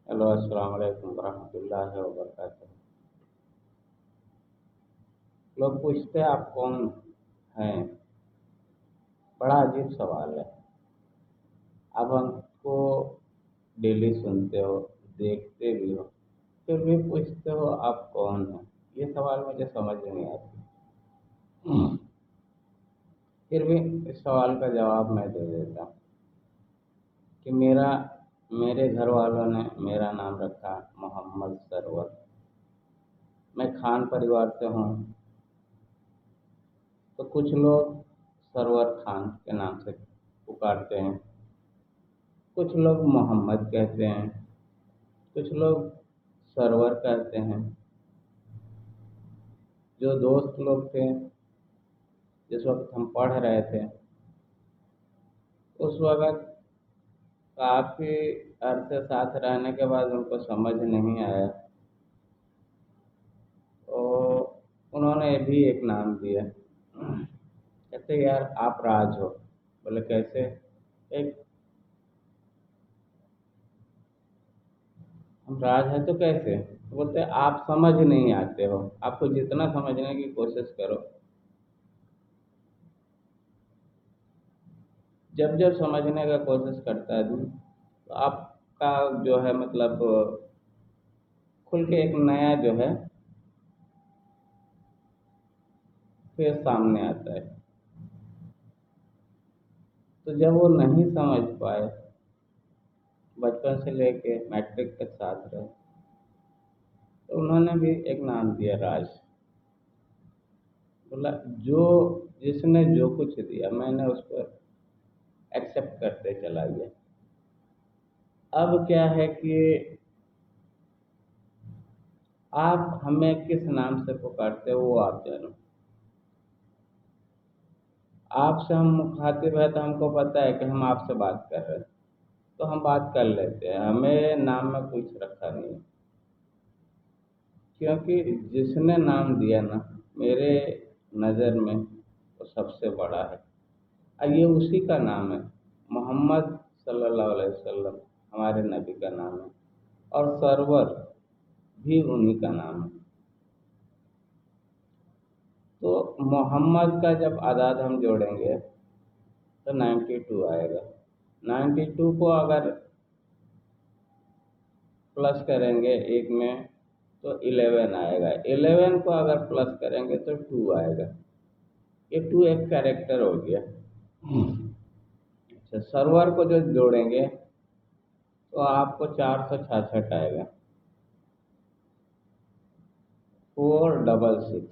Hello, अस्सलाम वालेकुम वरहमतुल्लाहि वबरकातुहू। लोग पूछते हैं आप कौन हैं? बड़ा अजीब सवाल है। आप हमको डेली सुनते हो, देखते भी हो, फिर भी पूछते हो आप कौन हैं। ये सवाल मुझे समझ नहीं आती। फिर भी इस सवाल का जवाब मैं दे देता हूँ कि मेरे घर वालों ने मेरा नाम रखा मोहम्मद सरवर। मैं खान परिवार से हूँ, तो कुछ लोग सरवर खान के नाम से पुकारते हैं, कुछ लोग मोहम्मद कहते हैं, कुछ लोग सरवर कहते हैं। जो दोस्त लोग थे, जिस वक्त हम पढ़ रहे थे, उस वक्त काफ़ी अरसे साथ रहने के बाद उनको समझ नहीं आया, तो उन्होंने भी एक नाम दिया। कहते यार आप राज हो। बोले कैसे? एक हम राज है तो कैसे? तो बोलते आप समझ नहीं आते हो, आपको जितना समझने की कोशिश करो, जब जब समझने का कोशिश करता है आदमी, तो आपका जो है मतलब खुल के एक नया जो है फिर सामने आता है। तो जब वो नहीं समझ पाए, बचपन से लेके मैट्रिक तक साथ रहे, तो उन्होंने भी एक नाम दिया राज। बोला जो जिसने जो कुछ दिया मैंने उसको एक्सेप्ट करते चला गया। अब क्या है कि आप हमें किस नाम से पुकारते हो वो आप जानो। आपसे हम मुखातिब है तो हमको पता है कि हम आपसे बात कर रहे हैं, तो हम बात कर लेते हैं, हमें नाम में कुछ रखा नहीं है। क्योंकि जिसने नाम दिया ना, मेरे नज़र में वो सबसे बड़ा है, और ये उसी का नाम है। मोहम्मद सल्लल्लाहु अलैहि वसल्लम हमारे नबी का नाम है, और सरवर भी उन्हीं का नाम है। तो मोहम्मद का जब आदाद हम जोड़ेंगे तो 92 आएगा। 92 को अगर प्लस करेंगे एक में तो 11 आएगा। 11 को अगर प्लस करेंगे तो 2 आएगा। ये 2 एक कैरेक्टर हो गया। अच्छा, सर्वर को जो जोड़ेंगे तो आपको 466 आएगा। 466,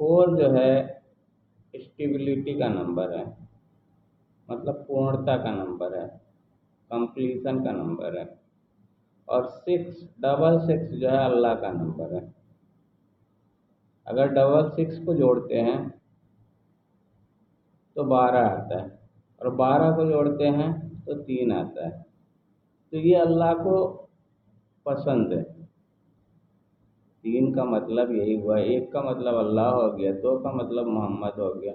4 जो है स्टेबिलिटी का नंबर है, मतलब पूर्णता का नंबर है, कंप्लीशन का नंबर है। और 666 जो है अल्लाह का नंबर है। अगर 66 को जोड़ते हैं तो 12 आता है, और 12 को जोड़ते हैं तो 3 आता है। तो ये अल्लाह को पसंद है। 3 का मतलब यही हुआ, एक का मतलब अल्लाह हो गया, दो का मतलब मोहम्मद हो गया,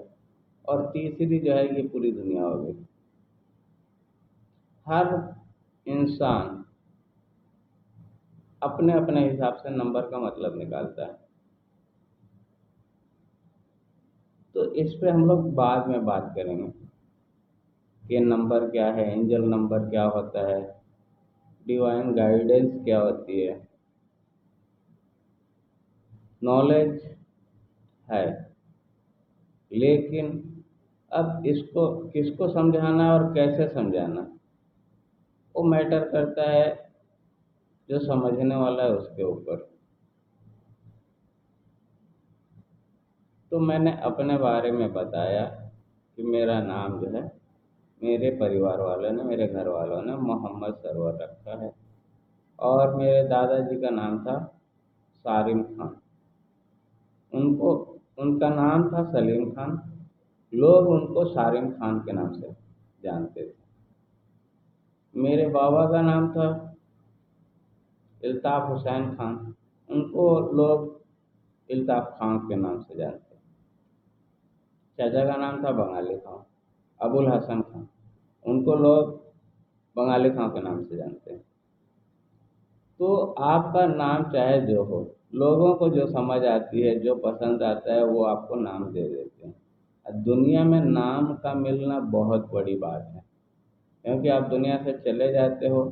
और तीसरी जो है ये पूरी दुनिया हो गई। हर इंसान अपने अपने हिसाब से नंबर का मतलब निकालता है। तो इस पे हम लोग बाद में बात करेंगे कि नंबर क्या है, एंजल नंबर क्या होता है, डिवाइन गाइडेंस क्या होती है। नॉलेज है, लेकिन अब इसको किसको समझाना और कैसे समझाना, वो मैटर करता है जो समझने वाला है उसके ऊपर। तो मैंने अपने बारे में बताया कि मेरा नाम जो है मेरे परिवार वालों ने, मेरे घर वालों ने मोहम्मद सरवर रखा है, और मेरे दादाजी का नाम था सारिम खान। उनको उनका नाम था सलीम खान, लोग उनको सारिम खान के नाम से जानते थे। मेरे बाबा का नाम था इल्ताफ़ हुसैन खान, उनको लोग इल्ताफ़ खान के नाम से जानते। चाचा का नाम था बंगाली खान, अबुल हसन खान, उनको लोग बंगाली खां के नाम से जानते हैं। तो आपका नाम चाहे जो हो, लोगों को जो समझ आती है, जो पसंद आता है, वो आपको नाम दे देते हैं। दुनिया में नाम का मिलना बहुत बड़ी बात है, क्योंकि आप दुनिया से चले जाते हो,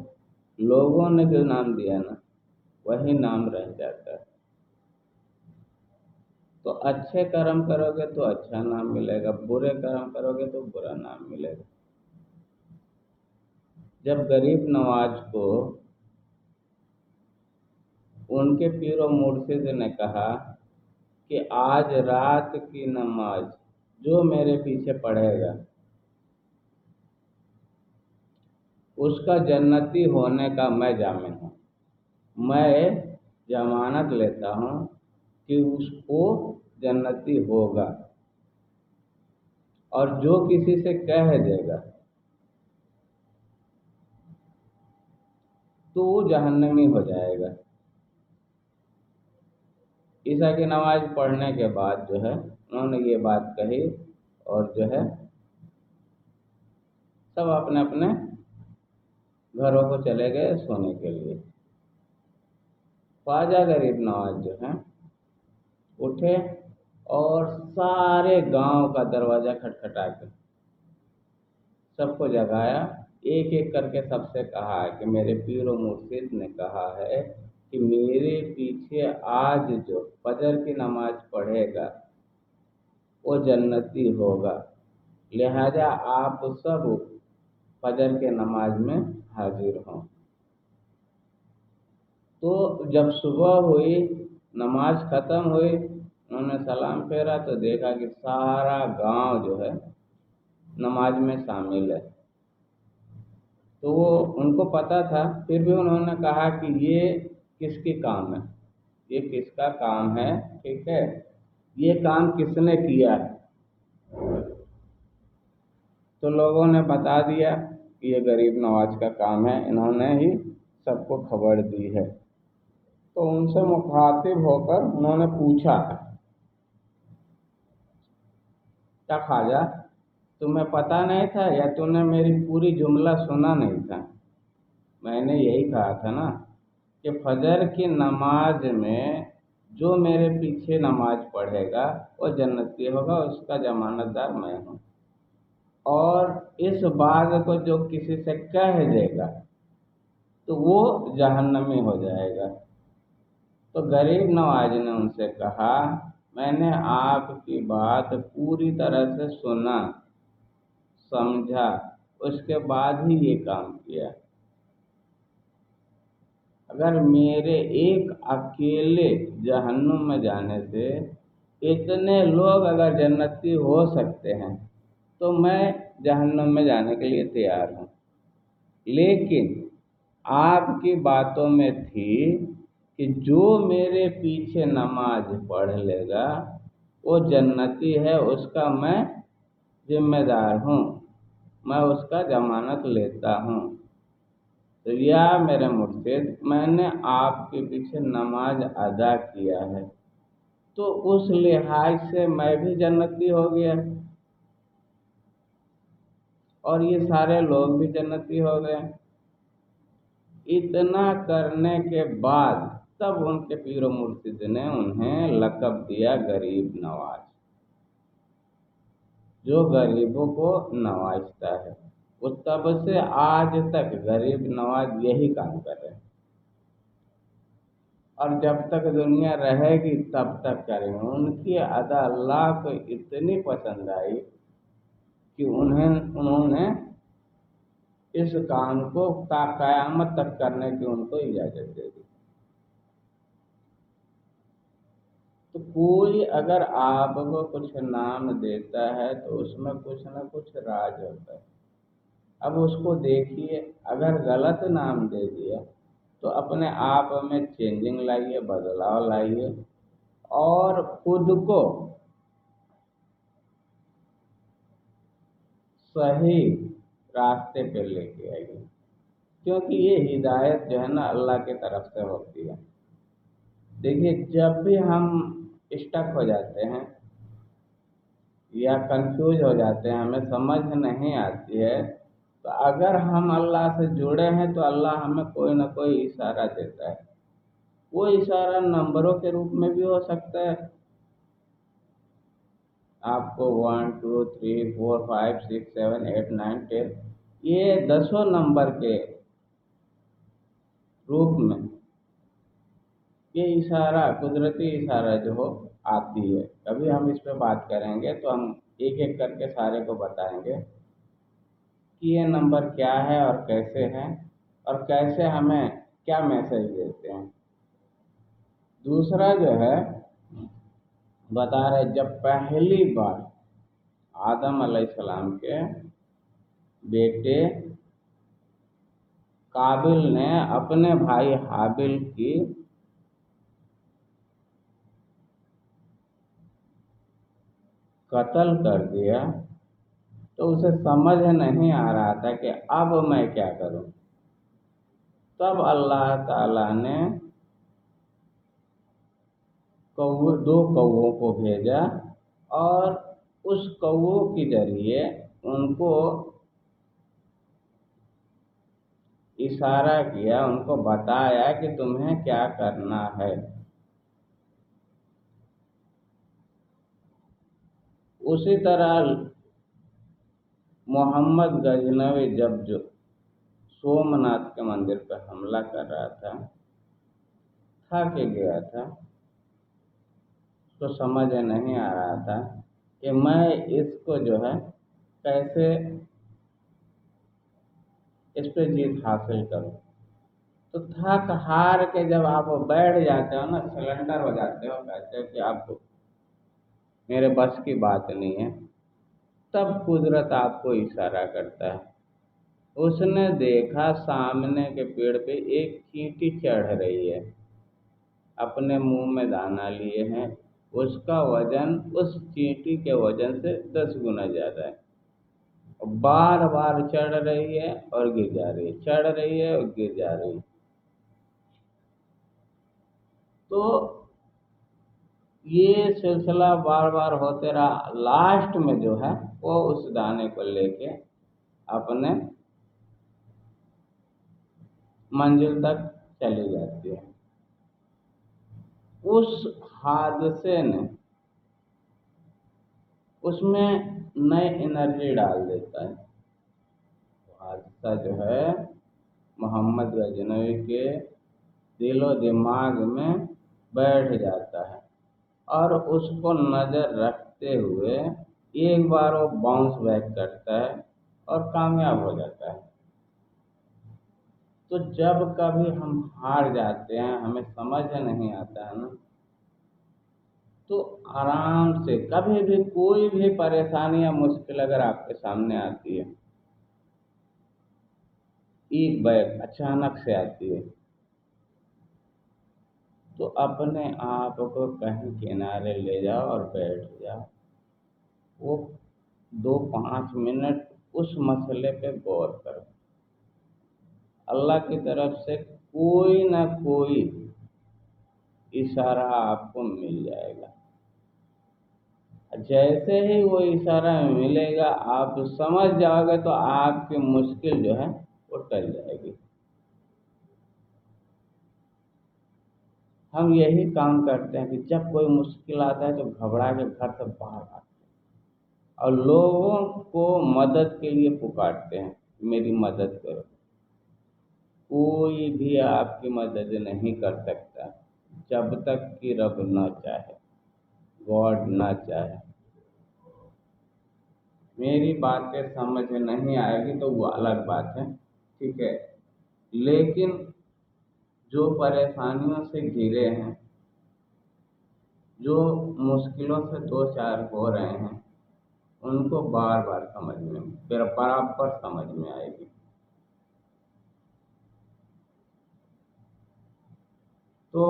लोगों ने जो नाम दिया ना, वही नाम रह जाता है। तो अच्छे कर्म करोगे तो अच्छा नाम मिलेगा, बुरे कर्म करोगे तो बुरा नाम मिलेगा। जब गरीब नवाज को उनके पीर और मुर्शिद ने कहा कि आज रात की नमाज जो मेरे पीछे पढ़ेगा उसका जन्नती होने का मैं जामिन हूँ, मैं जमानत लेता हूँ कि उसको जन्नती होगा, और जो किसी से कह देगा तो वो जहन्नमी हो जाएगा। ईशा की नमाज पढ़ने के बाद जो है उन्होंने ये बात कही, और जो है सब अपने अपने घरों को चले गए सोने के लिए। ख्वाजा गरीब नवाज जो है उठे और सारे गांव का दरवाजा खटखटा के सबको जगाया, एक एक करके सबसे कहा कि मेरे पीर और मुर्शिद ने कहा है कि मेरे पीछे आज जो फजर की नमाज पढ़ेगा वो जन्नती होगा, लिहाजा आप सब फजर के नमाज में हाजिर हों। तो जब सुबह हुई, नमाज ख़त्म हुई, उन्होंने सलाम फेरा तो देखा कि सारा गांव जो है नमाज में शामिल है। तो वो उनको पता था, फिर भी उन्होंने कहा कि ये किसकी काम है, ये किसका काम है, ठीक है, ये काम किसने किया है। तो लोगों ने बता दिया कि ये गरीब नवाज का काम है, इन्होंने ही सबको खबर दी है। तो उनसे मुखातिब होकर उन्होंने पूछा, क्या ख्वाजा, तुम्हें पता नहीं था या तूने मेरी पूरी जुमला सुना नहीं था? मैंने यही कहा था ना कि फजर की नमाज में जो मेरे पीछे नमाज पढ़ेगा वो जन्नती होगा, उसका जमानतदार मैं हूँ, और इस बात को जो किसी से कह देगा तो वो जहन्नमी हो जाएगा। तो गरीब नवाज ने उनसे कहा, मैंने आपकी बात पूरी तरह से सुना, समझा, उसके बाद ही ये काम किया। अगर मेरे एक अकेले जहन्नुम में जाने से इतने लोग अगर जन्नती हो सकते हैं तो मैं जहन्नुम में जाने के लिए तैयार हूँ। लेकिन आपकी बातों में थी कि जो मेरे पीछे नमाज पढ़ लेगा वो जन्नती है, उसका मैं जिम्मेदार हूँ, मैं उसका जमानत लेता हूँ। तो या मेरे मुर्शिद, मैंने आपके पीछे नमाज अदा किया है, तो उस लिहाज से मैं भी जन्नती हो गया और ये सारे लोग भी जन्नती हो गए। इतना करने के बाद तब उनके पीर और मुर्शिद ने उन्हें लक़ब दिया गरीब नवाज, जो गरीबों को नवाजता है। वो तब से आज तक गरीब नवाज यही काम कर रहे हैं, और जब तक दुनिया रहेगी तब तक करेंगे। उनकी अदा अल्लाह को इतनी पसंद आई कि उन्होंने इस काम को क़यामत तक करने की उनको इजाज़त दे दी। तो कोई अगर आपको कुछ नाम देता है तो उसमें कुछ न कुछ राज होता है। अब उसको देखिए, अगर गलत नाम दे दिया तो अपने आप में चेंजिंग लाइए, बदलाव लाइए, और खुद को सही रास्ते पे लेके आइए, क्योंकि ये हिदायत जो है ना अल्लाह की तरफ से होती है। देखिए, जब भी हम स्टक हो जाते हैं या कंफ्यूज हो जाते हैं, हमें समझ नहीं आती है, तो अगर हम अल्लाह से जुड़े हैं तो अल्लाह हमें कोई ना कोई इशारा देता है। वो इशारा नंबरों के रूप में भी हो सकता है। आपको 1 2 3 4 5 6 7 8 9 10 ये 10 नंबर के रूप में ये इशारा, कुदरती इशारा जो हो आती है। कभी हम इस पे बात करेंगे तो हम एक एक करके सारे को बताएंगे कि ये नंबर क्या है और कैसे है और कैसे हमें क्या मैसेज देते हैं। दूसरा जो है बता रहे, जब पहली बार आदम अलैहिस्सलाम के बेटे काबिल ने अपने भाई हाबिल की कत्ल कर दिया तो उसे समझ नहीं आ रहा था कि अब मैं क्या करूं। तब अल्लाह ताला ने दो कौवों को भेजा और उस कौवों के जरिए उनको इशारा किया, उनको बताया कि तुम्हें क्या करना है। उसी तरह मोहम्मद गजनवी जब जो सोमनाथ के मंदिर पर हमला कर रहा था, थक गया था, तो समझ नहीं आ रहा था कि मैं इसको जो है कैसे इस पे जीत हासिल करूं। तो थक हार के जब आप बैठ जाते हो ना, सिलेंडर हो जाते हो, कहते हो कि आप मेरे बस की बात नहीं है, तब कुदरत आपको इशारा करता है। उसने देखा सामने के पेड़ पे एक चींटी चढ़ रही है, अपने मुंह में दाना लिए हैं, उसका वजन उस चींटी के वजन से 10 गुना ज्यादा है। बार बार चढ़ रही है और गिर जा रही है, चढ़ रही है और गिर जा रही है। तो ये सिलसिला बार बार होते रहा। लास्ट में जो है वो उस दाने को लेके अपने मंजिल तक चली जाती है। उस हादसे ने उसमें नई एनर्जी डाल देता है। हादसा जो है मोहम्मद गजनवी के दिलो दिमाग में बैठ जाता है और उसको नज़र रखते हुए एक बार वो बाउंस बैक करता है और कामयाब हो जाता है। तो जब कभी हम हार जाते हैं, हमें समझ नहीं आता है ना, तो आराम से कभी भी कोई भी परेशानी या मुश्किल अगर आपके सामने आती है, एक बैग अचानक से आती है, तो अपने आप को कहीं किनारे ले जाओ और बैठ जाओ। वो 2-5 मिनट उस मसले पे गौर करो। अल्लाह की तरफ से कोई ना कोई इशारा आपको मिल जाएगा। जैसे ही वो इशारा मिलेगा आप समझ जाओगे तो आपकी मुश्किल जो है वो टल जाएगी। हम यही काम करते हैं कि जब कोई मुश्किल आता है तो घबरा के घर से बाहर भागते हैं और लोगों को मदद के लिए पुकारते हैं, मेरी मदद करो। कोई भी आपकी मदद नहीं कर सकता जब तक कि रब न चाहे, गॉड न चाहे। मेरी बातें समझ में नहीं आएगी तो वो अलग बात है, ठीक है। लेकिन जो परेशानियों से घिरे हैं, जो मुश्किलों से दो चार हो रहे हैं, उनको बार बार समझ में, फिर बराबर समझ में आएगी। तो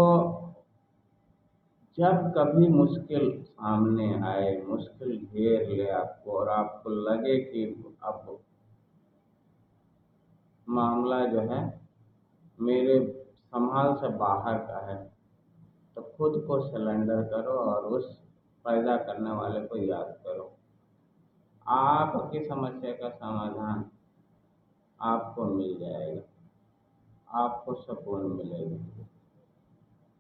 जब कभी मुश्किल सामने आए, मुश्किल घेर ले आपको और आपको लगे कि अब मामला जो है मेरे संभाल से बाहर का है, तो खुद को सरेंडर करो और उस पैदा करने वाले को याद करो। आपकी समस्या का समाधान आपको मिल जाएगा, आपको सुकून मिलेगा।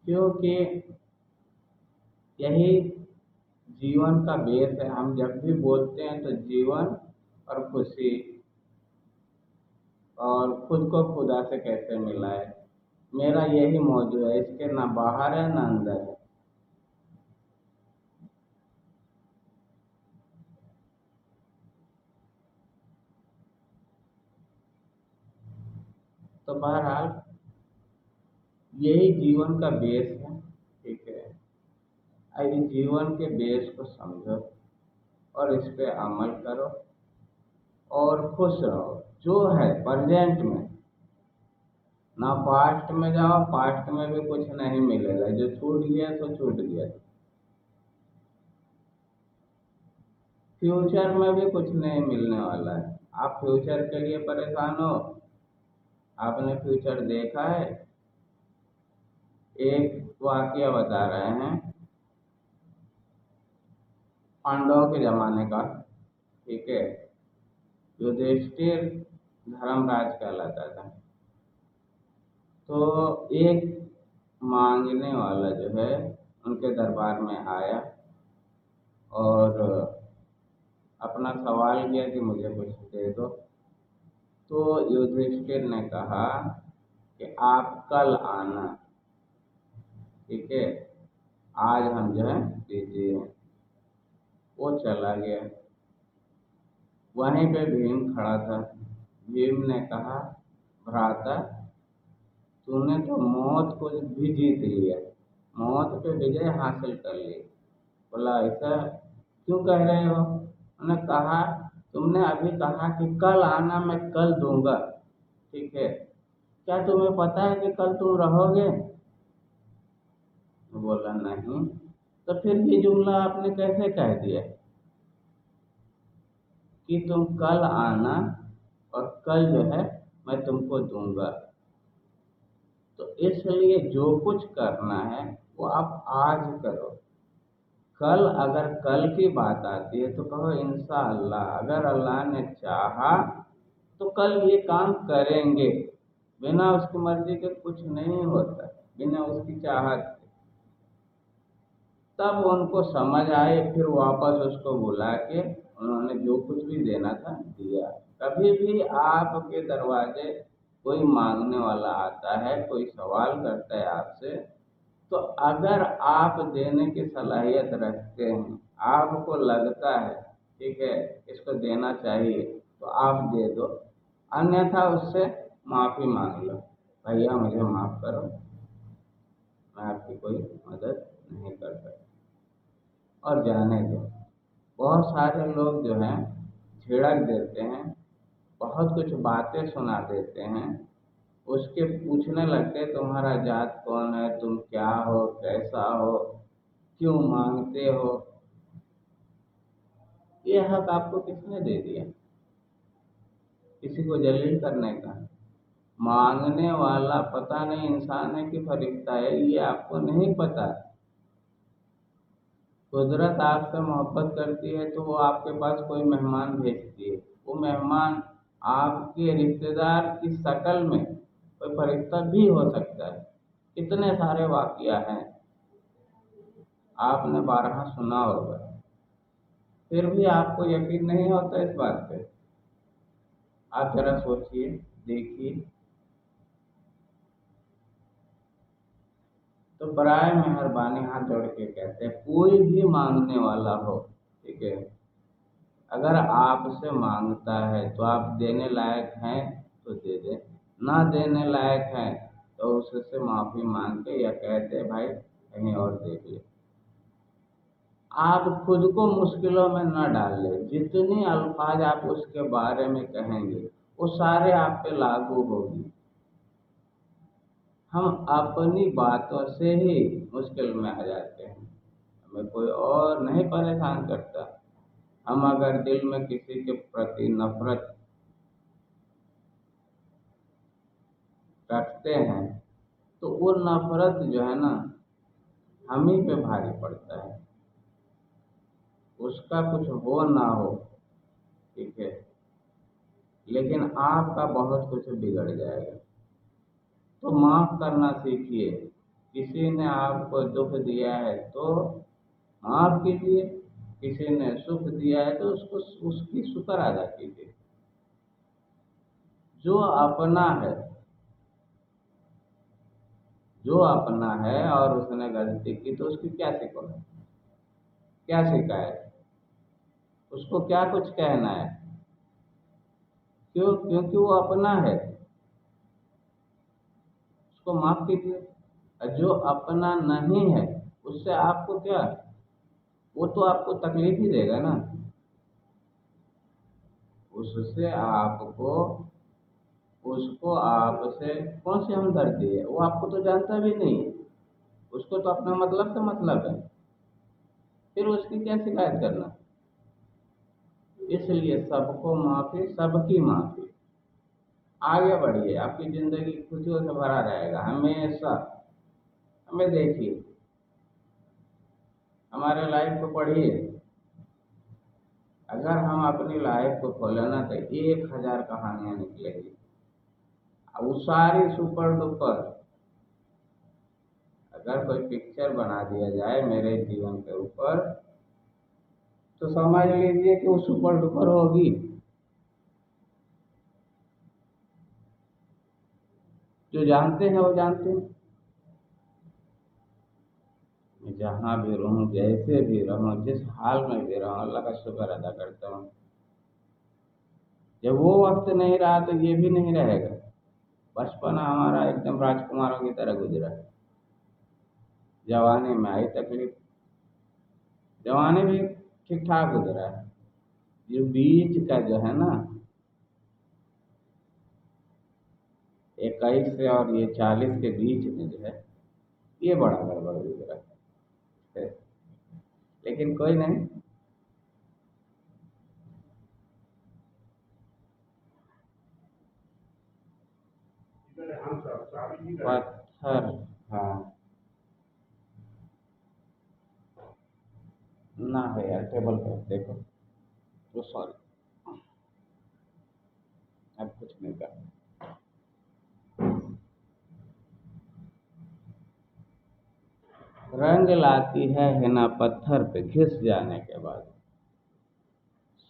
क्योंकि यही जीवन का बेस है। हम जब भी बोलते हैं तो जीवन और खुशी और खुद को खुदा से कैसे मिलाए, मेरा यही मौजू है। इसके ना बाहर है ना अंदर है। तो बहरहाल यही जीवन का बेस है। ठीक है, अब इस जीवन के बेस को समझो और इस पे अमल करो और खुश रहो जो है प्रेजेंट में। ना पास्ट में जाओ, पास्ट में भी कुछ नहीं मिलेगा। जो छूट गया सो छूट गया। फ्यूचर में भी कुछ नहीं मिलने वाला है। आप फ्यूचर के लिए परेशान हो। आपने फ्यूचर देखा है? एक वाकया बता रहे हैं पांडवों के जमाने का। ठीक है, युधिष्ठिर धर्मराज कहलाता था। तो एक मांगने वाला जो है उनके दरबार में आया और अपना सवाल किया कि मुझे कुछ दे दो। तो युधिष्ठिर ने कहा कि आप कल आना। ठीक है, आज हम जो है बिजी हैं। वो चला गया। वहीं पे भीम खड़ा था। भीम ने कहा, भ्राता तूने तो मौत को भी जीत लिया, मौत पे विजय हासिल कर ली। बोला ऐसा क्यों कह रहे हो? उन्होंने कहा, तुमने अभी कहा कि कल आना, मैं कल दूंगा। ठीक है, क्या तुम्हें पता है कि कल तुम रहोगे? तो बोला नहीं। तो फिर ये जुमला आपने कैसे कह दिया कि तुम कल आना और कल जो है मैं तुमको दूंगा? तो इसलिए जो कुछ करना है वो आप आज करो। कल अगर कल की बात आती है तो कहो इंशाअल्लाह, अगर अल्लाह ने चाहा तो कल ये काम करेंगे। बिना उसकी मर्जी के कुछ नहीं होता, बिना उसकी चाहत के। तब उनको समझ आए, फिर वापस उसको बुला के उन्होंने जो कुछ भी देना था दिया। कभी भी आपके दरवाजे कोई मांगने वाला आता है, कोई सवाल करता है आपसे, तो अगर आप देने की सलाहियत रखते हैं, आपको लगता है ठीक है इसको देना चाहिए, तो आप दे दो। अन्यथा उससे माफ़ी मांग लो, भैया मुझे माफ़ करो, मैं आपकी कोई मदद नहीं कर सकता, और जाने दो। बहुत सारे लोग जो हैं झिड़क देते हैं, बहुत कुछ बातें सुना देते हैं, उसके पूछने लगते तुम्हारा जात कौन है, तुम क्या हो, कैसा हो, क्यों मांगते हो। ये हक आपको किसने दे दिया किसी को जलील करने का? मांगने वाला पता नहीं इंसान है कि फरिश्ता है, ये आपको नहीं पता। कुदरत आपसे मोहब्बत करती है तो वो आपके पास कोई मेहमान भेजती है। वो मेहमान आपके रिश्तेदार की शक्ल में कोई फरिश्ता भी हो सकता है। कितने सारे वाकया हैं, आपने बारहा सुना होगा, फिर भी आपको यकीन नहीं होता इस बात पे। आप जरा सोचिए, देखिए। तो बराए मेहरबानी हाथ जोड़ के कहते हैं, कोई भी मांगने वाला हो, ठीक है, अगर आपसे मांगता है तो आप देने लायक हैं तो दे दें, ना देने लायक हैं तो उससे माफ़ी मांग के या कहते भाई कहीं और देख ले। आप खुद को मुश्किलों में न डाल लें। जितनी अल्फाज आप उसके बारे में कहेंगे वो सारे आप पे लागू होगी। हम अपनी बातों से ही मुश्किल में आ जाते हैं, हमें कोई और नहीं परेशान करता। हम अगर दिल में किसी के प्रति नफरत रखते हैं तो वो नफरत जो है ना हम ही पे भारी पड़ता है। उसका कुछ हो ना हो, ठीक है, लेकिन आपका बहुत कुछ बिगड़ जाएगा। तो माफ करना सीखिए। किसी ने आपको दुख दिया है तो माफ कीजिए, किसी ने सुख दिया है तो उसको उसकी शुक्र अदा कीजिए। जो अपना है, जो अपना है और उसने गलती की तो उसकी क्या शिकायत, क्या शिकायत, उसको क्या कुछ कहना है? क्यों? क्योंकि वो अपना है, उसको माफ कीजिए। और जो अपना नहीं है उससे आपको क्या, वो तो आपको तकलीफ ही देगा ना। उससे आपको, उसको आपसे कौन सी हमदर्दी है? वो आपको तो जानता भी नहीं है, उसको तो अपना मतलब से मतलब है, फिर उसकी क्या शिकायत करना। इसलिए सबको माफी, सबकी माफी। आगे बढ़िए, आपकी जिंदगी खुशियों से भरा रहेगा हमेशा। हमें देखिए, हमारे लाइफ को पढ़िए। अगर हम अपनी लाइफ को खोले ना तो 1000 कहानियां निकलेगी। वो सारी सुपर डुपर, अगर कोई पिक्चर बना दिया जाए मेरे जीवन के ऊपर तो समझ लीजिए कि वो सुपर डुपर होगी। जो जानते हैं वो जानते हैं। मैं जहाँ भी रहूँ, जैसे भी रहूँ, जिस हाल में भी रहूँ, अल्लाह का शुक्र अदा करता हूँ। जब वो वक्त नहीं रहा तो ये भी नहीं रहेगा। बचपना हमारा एकदम राजकुमारों की तरह गुजरा। जवानी में आई तकलीफ, जवानी भी ठीक ठाक गुजरा है। ये बीच का जो है ना, 21 से और ये 40 के बीच में जो है, ये बड़ा गड़बड़ गुजरा है। लेकिन कोई नहीं। पत्थर, हाँ। ना है यार, टेबल पे देखो। तो सॉरी, अब कुछ नहीं कर। रंग लाती है हिना पत्थर पे घिस जाने के बाद,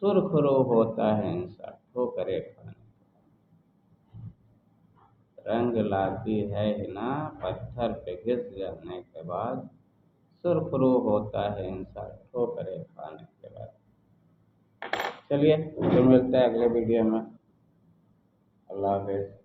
सुर्खरू होता है इंसान ठोकरे खाने। रंग लाती है हिना पत्थर पे घिस जाने के बाद, सुर्खरू होता है इंसान ठोकरे खाने के बाद। चलिए, तो मिलते हैं अगले वीडियो में। अल्लाह हाफिज़।